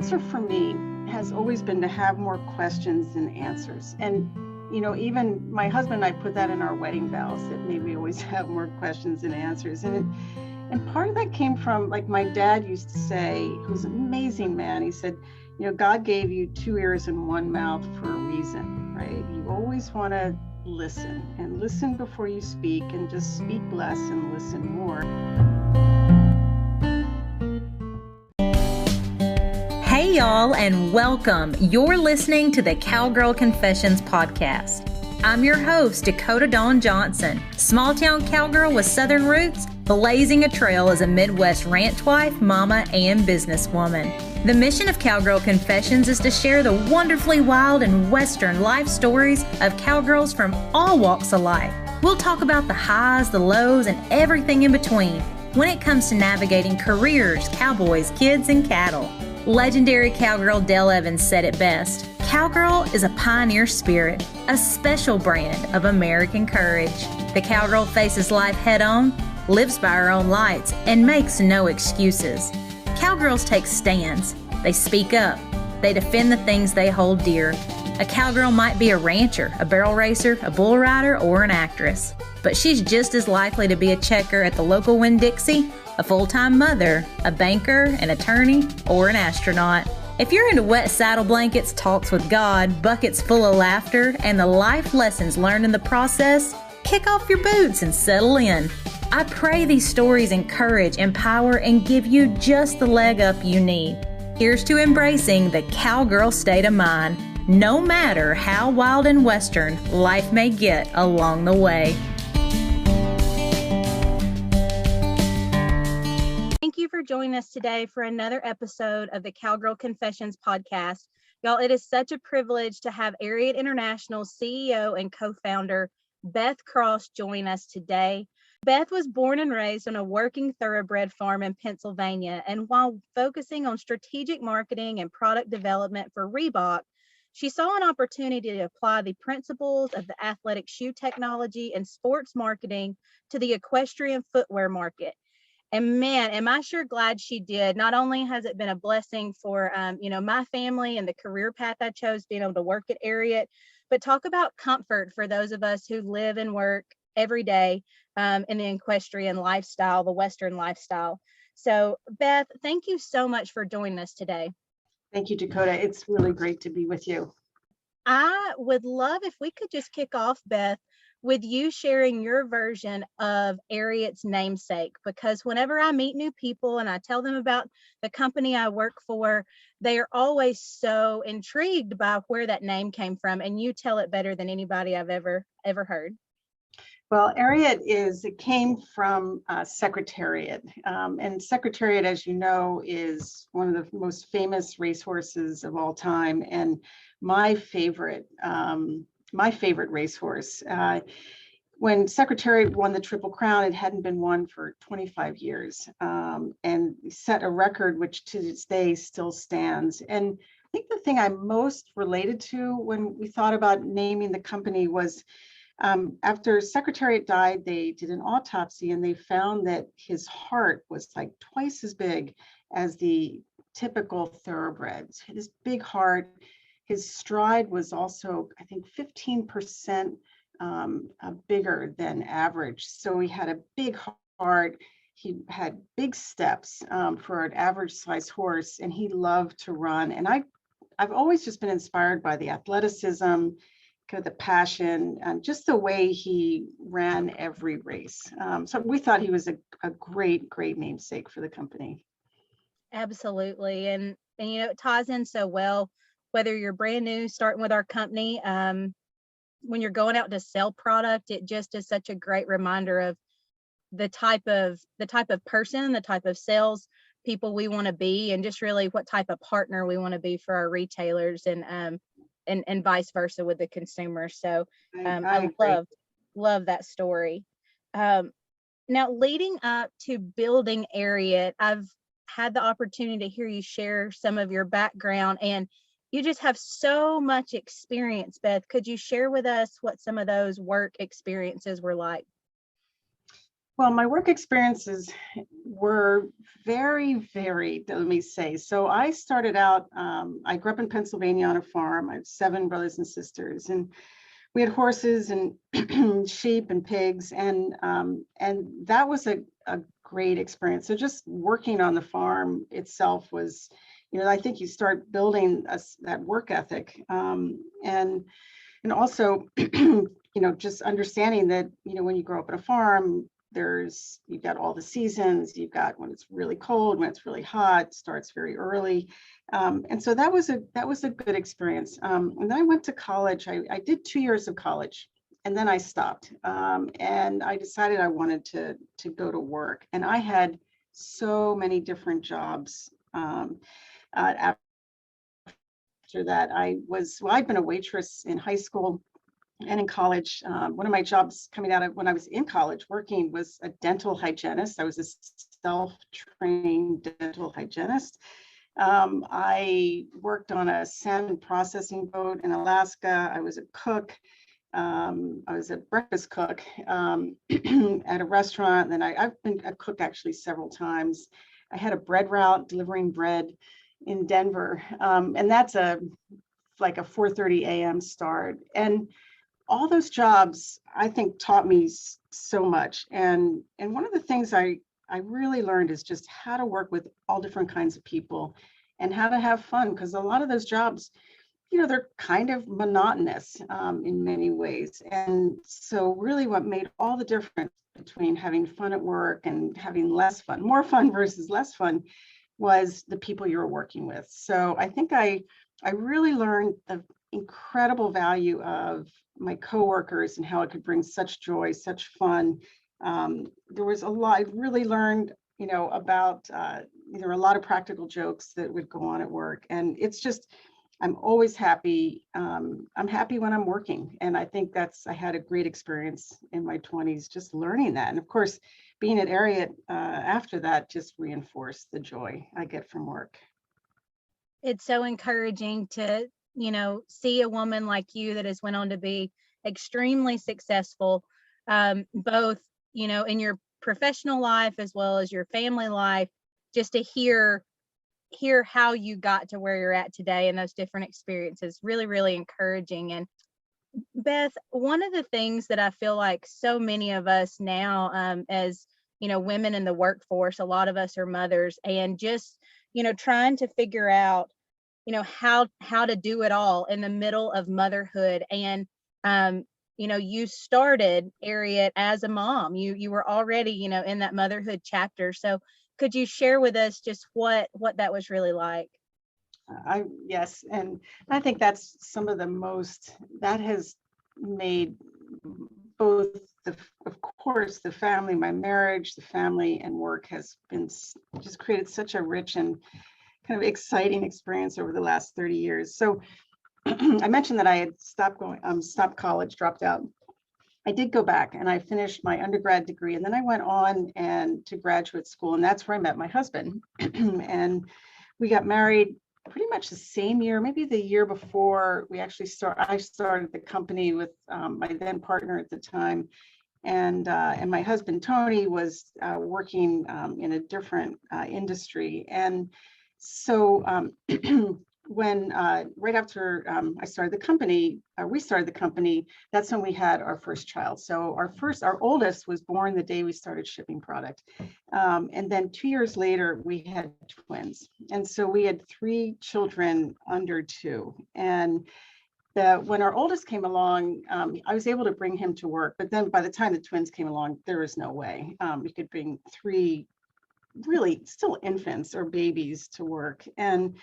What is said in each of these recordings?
answer for me has always been to have more questions than answers. And, even my husband and I put that in our wedding vows, that maybe we always have more questions than answers. And part of that came from, like my dad used to say, who's an amazing man. He said, God gave you 2 ears and 1 mouth for a reason, right? You always want to listen, and listen before you speak, and just speak less and listen more. Hey y'all, and welcome. You're listening to the Cowgirl Confessions podcast. I'm your host, Dakota Dawn Johnson, small town cowgirl with southern roots, blazing a trail as a Midwest ranch wife, mama, and businesswoman. The mission of Cowgirl Confessions is to share the wonderfully wild and western life stories of cowgirls from all walks of life. We'll talk about the highs, the lows, and everything in between when it comes to navigating careers, cowboys, kids, and cattle. Legendary cowgirl Dale Evans said it best: cowgirl is a pioneer spirit, a special brand of American courage. The cowgirl faces life head on, lives by her own lights, and makes no excuses. Cowgirls take stands. They speak up. They defend the things they hold dear. A cowgirl might be a rancher, a barrel racer, a bull rider, or an actress, but she's just as likely to be a checker at the local Winn-Dixie, a full-time mother, a banker, an attorney, or an astronaut. If you're into wet saddle blankets, talks with God, buckets full of laughter, and the life lessons learned in the process, kick off your boots and settle in. I pray these stories encourage, empower, and give you just the leg up you need. Here's to embracing the cowgirl state of mind, no matter how wild and western life may get along the way. Thank you for joining us today for another episode of the Cowgirl Confessions podcast. Y'all, it is such a privilege to have Ariat International CEO and co-founder Beth Cross join us today. Beth was born and raised on a working thoroughbred farm in Pennsylvania, and while focusing on strategic marketing and product development for Reebok, she saw an opportunity to apply the principles of the athletic shoe technology and sports marketing to the equestrian footwear market. And man, am I sure glad she did. Not only has it been a blessing for, my family and the career path I chose, being able to work at Ariat, but talk about comfort for those of us who live and work every day in the equestrian lifestyle, the Western lifestyle. So Beth, thank you so much for joining us today. Thank you, Dakota. It's really great to be with you. I would love if we could just kick off, Beth, with you sharing your version of Ariat's namesake, because whenever I meet new people and I tell them about the company I work for, they are always so intrigued by where that name came from, and you tell it better than anybody I've ever heard. Well, it came from Secretariat, and Secretariat, as you know, is one of the most famous racehorses of all time, and my favorite racehorse. When Secretariat won the Triple Crown, it hadn't been won for 25 years, and set a record which to this day still stands. And I think the thing I most related to when we thought about naming the company was after Secretariat died, they did an autopsy and they found that his heart was like twice as big as the typical thoroughbreds. His big heart, his stride was also, I think, 15% bigger than average. So he had a big heart. He had big steps for an average size horse, and he loved to run. And I've always just been inspired by the athleticism, the passion, and just the way he ran every race. So we thought he was a great namesake for the company. Absolutely. And it ties in so well, whether you're brand new, starting with our company, when you're going out to sell product, it just is such a great reminder of the type of person, the type of sales people we want to be, and just really what type of partner we want to be for our retailers, and vice versa with the consumer. So I love that story. Now, leading up to building Ariat, I've had the opportunity to hear you share some of your background, and you just have so much experience, Beth. Could you share with us what some of those work experiences were like? Well, my work experiences were very varied, let me say. So I started out, I grew up in Pennsylvania on a farm. I have 7 brothers and sisters, and we had horses and sheep and pigs, and that was a great experience. So just working on the farm itself was, I think you start building that work ethic, and also, just understanding that, when you grow up on a farm, you've got all the seasons. You've got when it's really cold, when it's really hot, starts very early. And so that was a good experience. And then I went to college. I did 2 years of college, and then I stopped. And I decided I wanted to go to work. And I had so many different jobs. After that, I'd been a waitress in high school and in college. One of my jobs coming out of when I was in college working was a dental hygienist. I was a self-trained dental hygienist. I worked on a salmon processing boat in Alaska. I was a cook. I was a breakfast cook at a restaurant. And then I've been a cook actually several times. I had a bread route delivering bread in Denver. And that's like a 4:30 a.m. start. And all those jobs, I think, taught me so much. And one of the things I really learned is just how to work with all different kinds of people and how to have fun, because a lot of those jobs, they're kind of monotonous in many ways. And so really what made all the difference between having fun at work and having less fun, more fun versus less fun, was the people you were working with. So I think I really learned the incredible value of my coworkers and how it could bring such joy, such fun. There was a lot I really learned, about there were a lot of practical jokes that would go on at work, and it's just I'm always happy. I'm happy when I'm working, and I think I had a great experience in my 20s just learning that, and of course, being at Ariat after that just reinforced the joy I get from work. It's so encouraging to, see a woman like you that has went on to be extremely successful, both, in your professional life as well as your family life, just to hear how you got to where you're at today and those different experiences. Really, really encouraging. And Beth, one of the things that I feel like so many of us now, as women in the workforce, a lot of us are mothers, and just trying to figure out how to do it all in the middle of motherhood. And you started Ariat as a mom. You were already in that motherhood chapter. So could you share with us just what that was really like? Yes, and I think that's some of the most that has made both of course, the family, my marriage, the family and work has been just created such a rich and kind of exciting experience over the last 30 years. So I mentioned that I had stopped college, dropped out. I did go back and I finished my undergrad degree, and then I went on to graduate school, and that's where I met my husband. And we got married pretty much the same year, maybe the year before we actually I started the company with my then partner at the time. And my husband, Tony, was working in a different industry. And so when right after I started the company, we started the company, that's when we had our first child. So our oldest was born the day we started shipping product. And then 2 years later, we had twins. And so we had 3 children under 2. And when our oldest came along, I was able to bring him to work. But then by the time the twins came along, there was no way we could bring 3 really still infants or babies to work. And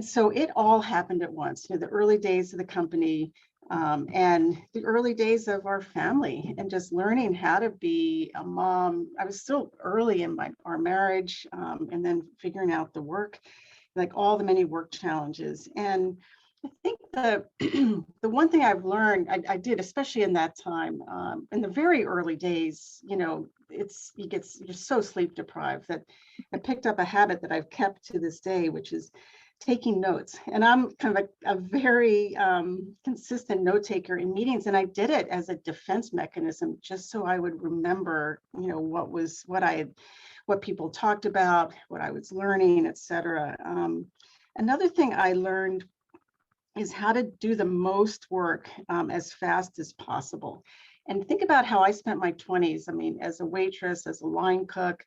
so it all happened at once. The early days of the company and the early days of our family, and just learning how to be a mom. I was still early in our marriage, and then figuring out the work, like all the many work challenges. And I think the one thing I've learned, I did, especially in that time, in the very early days, you're so sleep deprived that I picked up a habit that I've kept to this day, which is taking notes. And I'm kind of a very consistent note taker in meetings. And I did it as a defense mechanism, just so I would remember, what people talked about, what I was learning, et cetera. Another thing I learned is how to do the most work as fast as possible. And think about how I spent my 20s. I mean, as a waitress, as a line cook,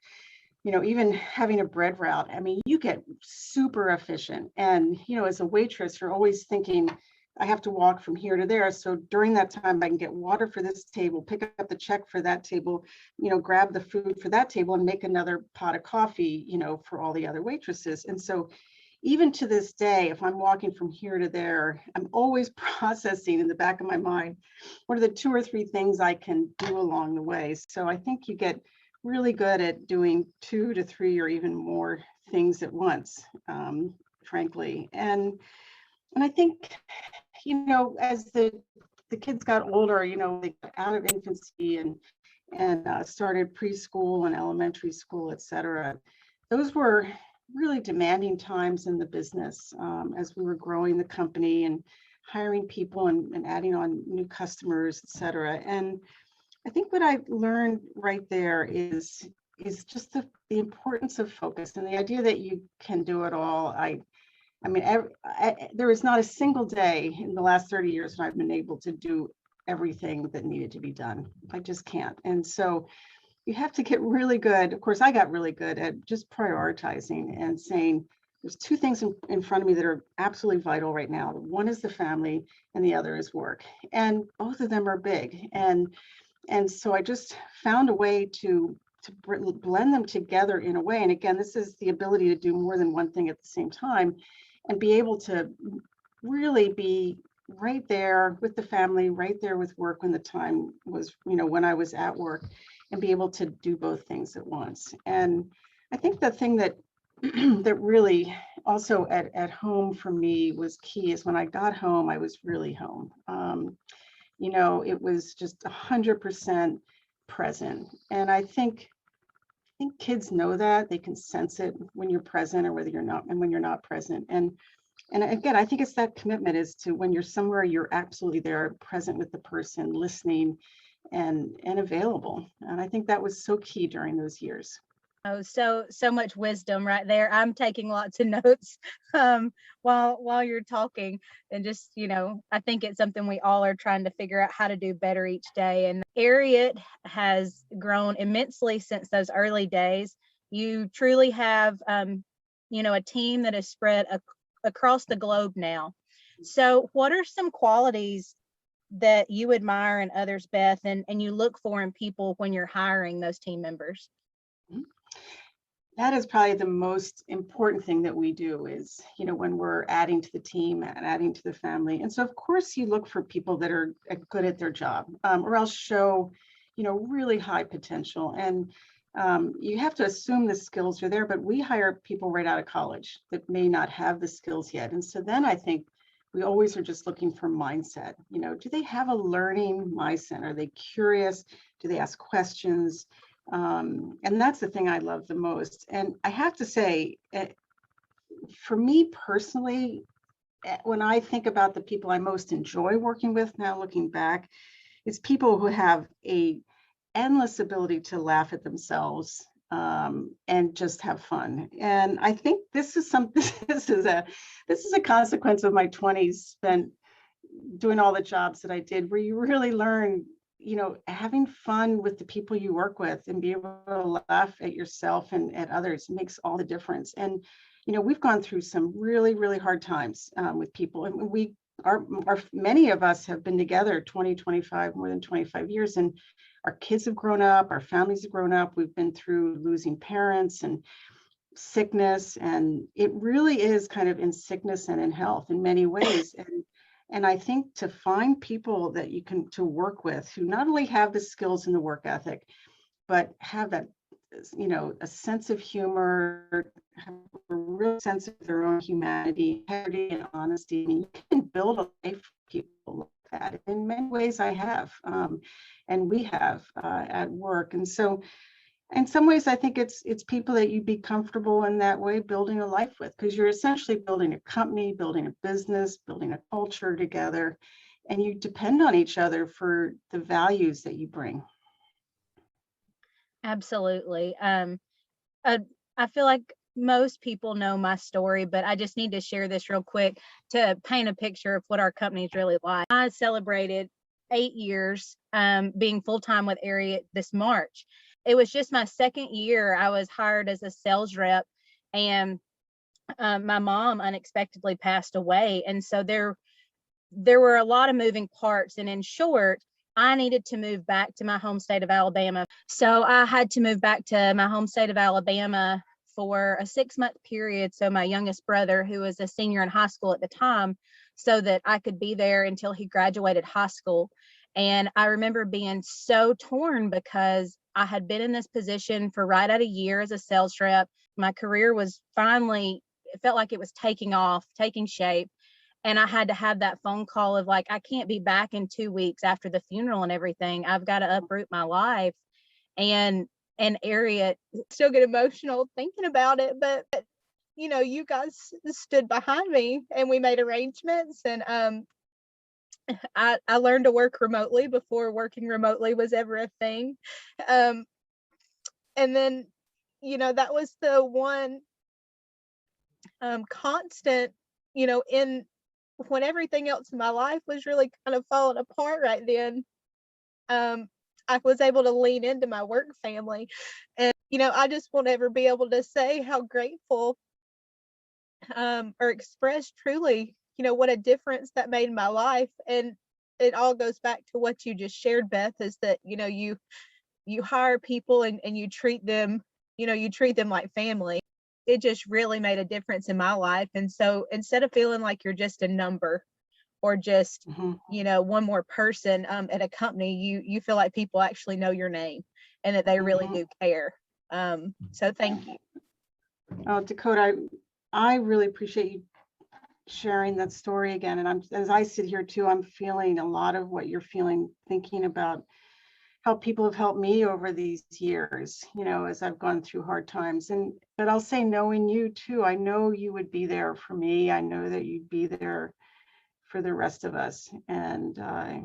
even having a bread route. I mean, you get super efficient. And, as a waitress, you're always thinking, I have to walk from here to there. So during that time, I can get water for this table, pick up the check for that table, grab the food for that table and make another pot of coffee, for all the other waitresses. And so even to this day, if I'm walking from here to there, I'm always processing in the back of my mind, what are the 2 or 3 things I can do along the way? So I think you get really good at doing 2 to 3 or even more things at once, frankly. And I think, as the kids got older, they got out of infancy and started preschool and elementary school, et cetera. Those were really demanding times in the business as we were growing the company and hiring people and adding on new customers, et cetera. And I think what I learned right there is just the importance of focus and the idea that you can do it all. I mean, there is not a single day in the last 30 years when I've been able to do everything that needed to be done. I just can't. And so you have to get really good. Of course, I got really good at just prioritizing and saying, there's 2 things in front of me that are absolutely vital right now. One is the family and the other is work. And both of them are big. And so I just found a way to blend them together in a way. And again, this is the ability to do more than one thing at the same time and be able to really be right there with the family, right there with work when the time was, when I was at work, and be able to do both things at once. And I think the thing that that really also at home for me was key is when I got home, I was really home. It was just 100% present. And I think kids know that. They can sense it when you're present or whether you're not, and when you're not present. And again, I think it's that commitment is to when you're somewhere, you're absolutely there, present with the person, listening and available. And I think that was so key during those years. Oh, so much wisdom right there. I'm taking lots of notes while you're talking, and just, I think it's something we all are trying to figure out how to do better each day. And Ariat has grown immensely since those early days. You truly have, a team that is spread across the globe now. So what are some qualities that you admire in others, Beth, and you look for in people when you're hiring those team members? That is probably the most important thing that we do is, when we're adding to the team and adding to the family. And so, of course, you look for people that are good at their job or else show, really high potential. And you have to assume the skills are there, but we hire people right out of college that may not have the skills yet. And so then I think we always are just looking for mindset. Do they have a learning mindset? Are they curious? Do they ask questions? And that's the thing I love the most. And I have to say, for me personally, when I think about the people I most enjoy working with now, looking back, it's people who have a endless ability to laugh at themselves and just have fun. And I think this is a consequence of my 20s spent doing all the jobs that I did, where you really learn having fun with the people you work with and be able to laugh at yourself and at others makes all the difference. And, we've gone through some really, really hard times with people. And many of us have been together 20, 25, more than 25 years. And our kids have grown up, our families have grown up. We've been through losing parents and sickness. And it really is kind of in sickness and in health in many ways. And I think to find people that you can to work with who not only have the skills and the work ethic, but have that, a sense of humor, have a real sense of their own humanity, integrity, and honesty. I mean, you can build a life for people like that. In many ways, I have, and we have at work. And so, In some ways, I think it's people that you'd be comfortable in that way building a life with, because you're essentially building a company, building a business, building a culture together, and you depend on each other for the values that you bring. Absolutely. I feel like most people know my story, but I just need to share this real quick to paint a picture of what our company is really like. I celebrated 8 years being full-time with Ariat this March. It was just my second year. I was hired as a sales rep, and my mom unexpectedly passed away. And so there were a lot of moving parts. And in short, I needed to move back to my home state of Alabama. So I had to move back to my home state of Alabama for a 6-month period. So my youngest brother, who was a senior in high school at the time, so that I could be there until he graduated high school. And I remember being so torn because I had been in this position for right at a year as a sales rep. My career was finally, it felt like it was taking off, taking shape. And I had to have that phone call of like, I can't be back in 2 weeks after the funeral and everything. I've got to uproot my life. And Ariat, still get emotional thinking about it, but you guys stood behind me and we made arrangements. And I learned to work remotely before working remotely was ever a thing. And then, that was the one constant, in when everything else in my life was really kind of falling apart right then. I was able to lean into my work family. And, I just won't ever be able to say how grateful or express truly, what a difference that made in my life. And it all goes back to what you just shared, Beth, is that, you hire people and you treat them, like family. It just really made a difference in my life. And so instead of feeling like you're just a number or just, one more person at a company, you feel like people actually know your name and that they really do care. So thank you. Oh, Dakota, I really appreciate you sharing that story again. And as I sit here too, I'm feeling a lot of what you're feeling, thinking about how people have helped me over these years, as I've gone through hard times. But I'll say, knowing you too, I know you would be there for me. I know that you'd be there for the rest of us. And I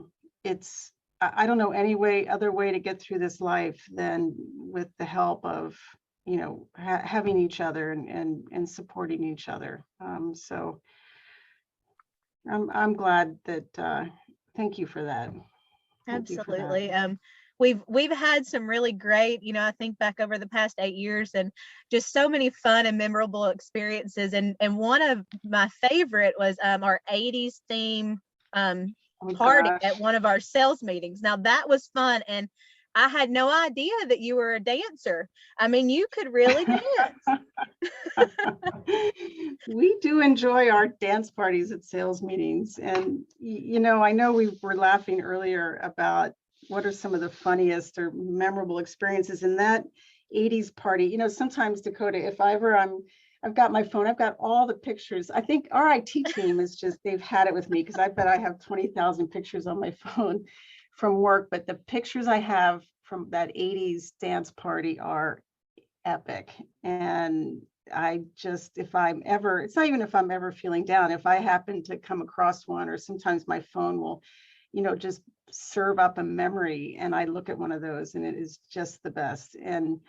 don't know any other way to get through this life than with the help of, having each other and supporting each other. So I'm glad that, thank you for that. Absolutely. We've had some really great, I think back over the past 8 years, and just so many fun and memorable experiences. And one of my favorite was our 80s theme party at one of our sales meetings. Now that was fun, and I had no idea that you were a dancer. I mean, you could really dance. We do enjoy our dance parties at sales meetings. And, I know we were laughing earlier about what are some of the funniest or memorable experiences in that 80s party. Sometimes, Dakota, if I've got my phone, I've got all the pictures. I think our IT team is they've had it with me, because I bet I have 20,000 pictures on my phone from work, but the pictures I have from that 80s dance party are epic. And it's not even if I'm ever feeling down, if I happen to come across one, or sometimes my phone will, just serve up a memory, and I look at one of those and it is just the best. And,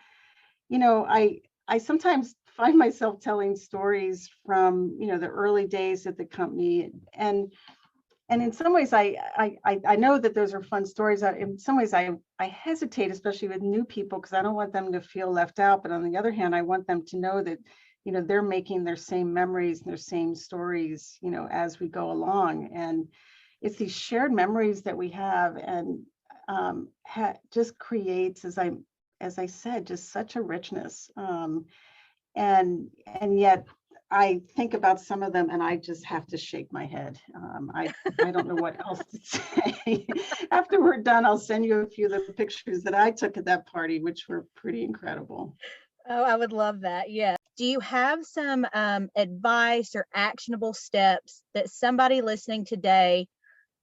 I sometimes find myself telling stories from, the early days at the company. And in some ways, I know that those are fun stories. In some ways, I hesitate, especially with new people, because I don't want them to feel left out. But on the other hand, I want them to know that, they're making their same memories and their same stories, as we go along. And it's these shared memories that we have, and just creates, as I said, just such a richness. And yet, I think about some of them and I just have to shake my head. I don't know what else to say. After we're done, I'll send you a few of the pictures that I took at that party, which were pretty incredible. Oh, I would love that. Yeah. Do you have some advice or actionable steps that somebody listening today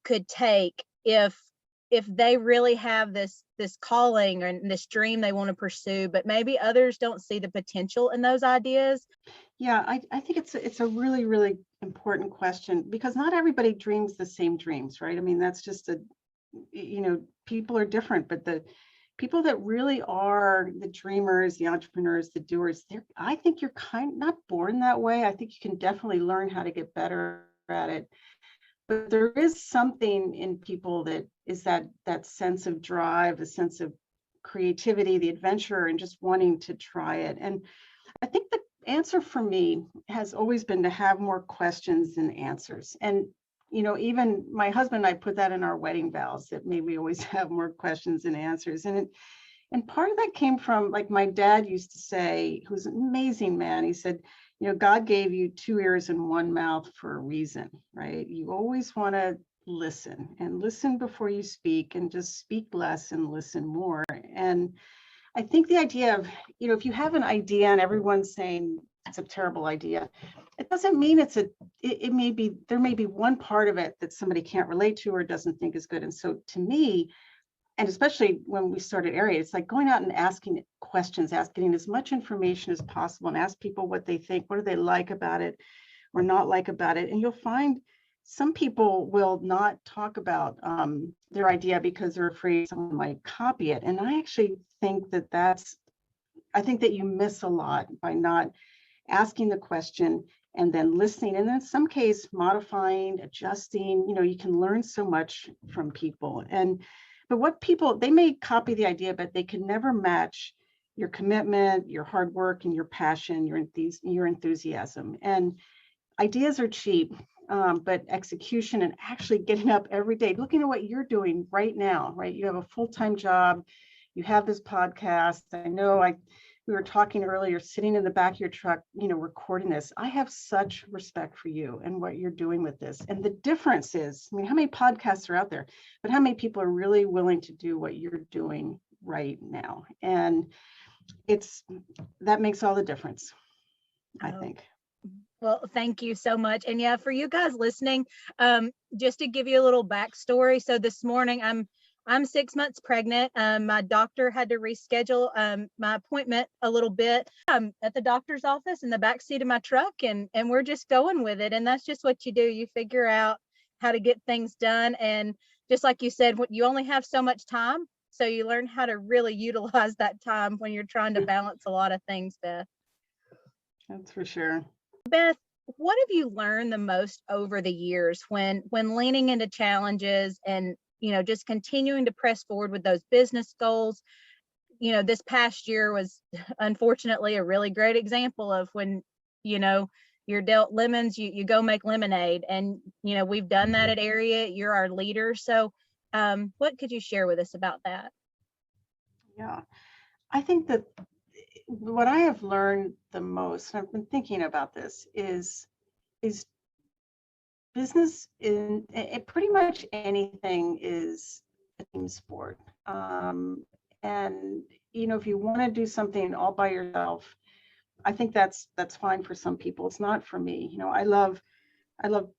could take if if they really have this calling and this dream they want to pursue, but maybe others don't see the potential in those ideas? Yeah, I think it's a really, really important question, because not everybody dreams the same dreams, right? I mean, that's just people are different, but the people that really are the dreamers, the entrepreneurs, the doers, I think you're not born that way. I think you can definitely learn how to get better at it. But there is something in people that is that sense of drive, a sense of creativity, the adventure, and just wanting to try it. And I think the answer for me has always been to have more questions than answers. And even my husband and I put that in our wedding vows, that maybe we always have more questions than answers. And part of that came from, like, my dad used to say, who's an amazing man. He said, God gave you 2 ears and 1 mouth for a reason, right? You always want to listen, and listen before you speak, and just speak less and listen more. And I think the idea of, if you have an idea and everyone's saying it's a terrible idea, it doesn't mean it may be, there may be one part of it that somebody can't relate to or doesn't think is good. And so to me, and especially when we started Ariat, it's like going out and asking questions, getting as much information as possible, and ask people what they think, what do they like about it or not like about it. And you'll find some people will not talk about their idea because they're afraid someone might copy it. And I actually think I think that you miss a lot by not asking the question and then listening, and then in some case modifying, adjusting. You can learn so much from people. But what people, they may copy the idea, but they can never match your commitment, your hard work, and your passion, your enthusiasm. And ideas are cheap, but execution and actually getting up every day, looking at what you're doing right now, right? You have a full-time job, you have this podcast. I know we were talking earlier, sitting in the back of your truck, recording this. I have such respect for you and what you're doing with this. And the difference is, how many podcasts are out there, but how many people are really willing to do what you're doing right now? And that makes all the difference, I think. Well, thank you so much. And yeah, for you guys listening, just to give you a little backstory. So this morning, I'm 6 months pregnant. My doctor had to reschedule my appointment a little bit. I'm at the doctor's office in the back seat of my truck, and we're just going with it. And that's just what you do. You figure out how to get things done. And just like you said, you only have so much time. So you learn how to really utilize that time when you're trying to balance a lot of things, Beth. That's for sure. Beth, what have you learned the most over the years when leaning into challenges and just continuing to press forward with those business goals? This past year was unfortunately a really great example of when, you're dealt lemons, you go make lemonade. And, we've done that at Ariat. You're our leader. So what could you share with us about that? Yeah, I think that what I have learned the most, and I've been thinking about this, is business in pretty much anything is a team sport. And if you want to do something all by yourself, I think that's fine for some people. It's not for me. I love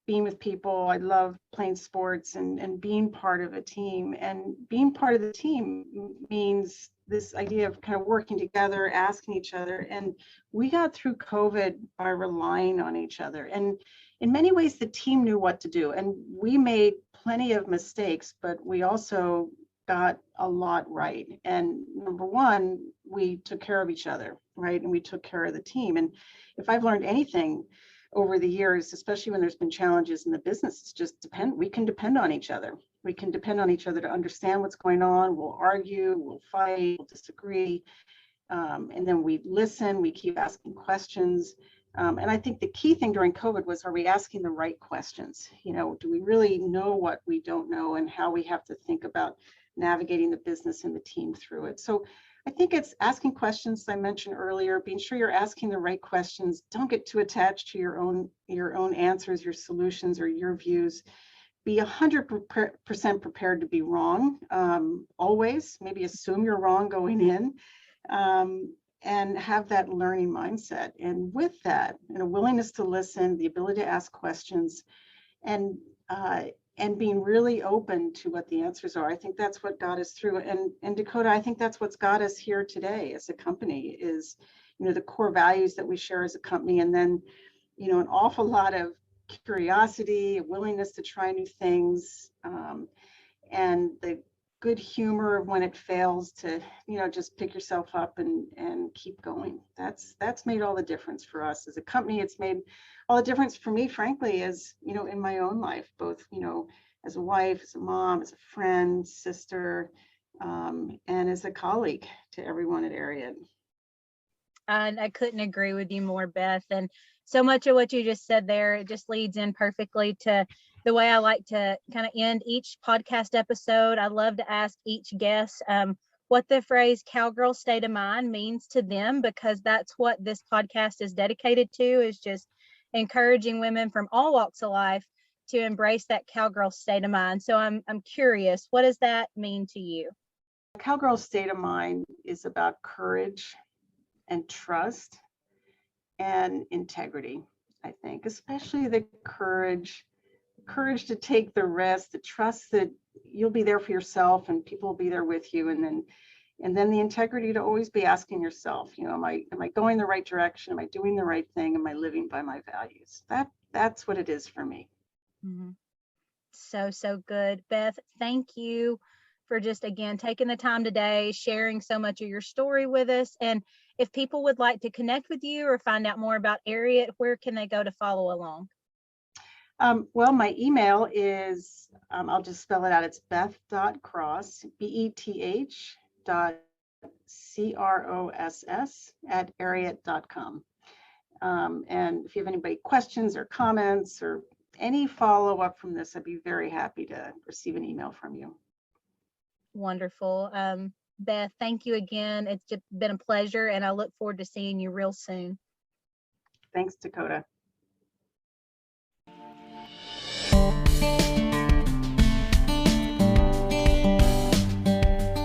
being with people. I love playing sports and being part of a team. And being part of the team means this idea of kind of working together, asking each other. And we got through COVID by relying on each other. And in many ways, the team knew what to do. And we made plenty of mistakes, but we also got a lot right. And number one, we took care of each other, right? And we took care of the team. And if I've learned anything over the years, especially when there's been challenges in the business, it's just we can depend on each other. We can depend on each other to understand what's going on. We'll argue, we'll fight, we'll disagree. And then we listen, we keep asking questions. And I think the key thing during COVID was, are we asking the right questions? Do we really know what we don't know, and how we have to think about navigating the business and the team through it? So I think it's asking questions, as I mentioned earlier, being sure you're asking the right questions. Don't get too attached to your own answers, your solutions, or your views. Be 100% prepared to be wrong, always. Maybe assume you're wrong going in, and have that learning mindset. And with that, and a willingness to listen, the ability to ask questions, and and being really open to what the answers are. I think that's what got us through. And Dakota, I think that's what's got us here today as a company is, the core values that we share as a company. And then, an awful lot of curiosity, a willingness to try new things, and the good humor of when it fails to, just pick yourself up and keep going. That's made all the difference for us as a company. It's made all the difference for me, frankly, as, in my own life, both, as a wife, as a mom, as a friend, sister, and as a colleague to everyone at Ariat. And I couldn't agree with you more, Beth. And so much of what you just said there, it just leads in perfectly to the way I like to kind of end each podcast episode. I love to ask each guest what the phrase cowgirl state of mind means to them, because that's what this podcast is dedicated to, is just encouraging women from all walks of life to embrace that cowgirl state of mind. So I'm curious, what does that mean to you? Cowgirl state of mind is about courage and trust and integrity, I think, especially the courage to take the risk, the trust that you'll be there for yourself and people will be there with you. And then the integrity to always be asking yourself, am I going the right direction? Am I doing the right thing? Am I living by my values? That's what it is for me. Mm-hmm. So good. Beth, thank you for just, again, taking the time today, sharing so much of your story with us. And if people would like to connect with you or find out more about Ariat, where can they go to follow along? Well, my email is, I'll just spell it out. It's beth.cross, beth.cross@ariat.com. And if you have anybody questions or comments or any follow-up from this, I'd be very happy to receive an email from you. Wonderful. Beth, thank you again. It's just been a pleasure, and I look forward to seeing you real soon. Thanks, Dakota.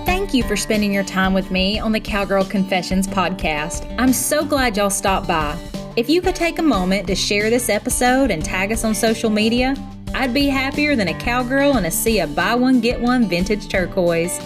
Thank you for spending your time with me on the Cowgirl Confessions podcast. I'm so glad y'all stopped by. If you could take a moment to share this episode and tag us on social media, I'd be happier than a cowgirl in a sea of buy one, get one vintage turquoise.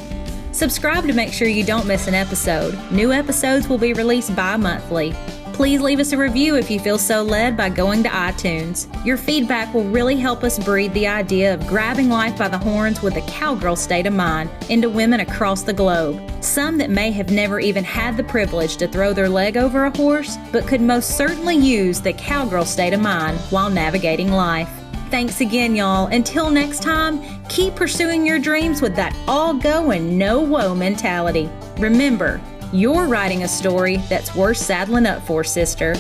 Subscribe to make sure you don't miss an episode. New episodes will be released bi-monthly. Please leave us a review if you feel so led by going to iTunes. Your feedback will really help us breed the idea of grabbing life by the horns with a cowgirl state of mind into women across the globe. Some that may have never even had the privilege to throw their leg over a horse, but could most certainly use the cowgirl state of mind while navigating life. Thanks again, y'all. Until next time, keep pursuing your dreams with that all go and no woe mentality. Remember, you're writing a story that's worth saddling up for, sister.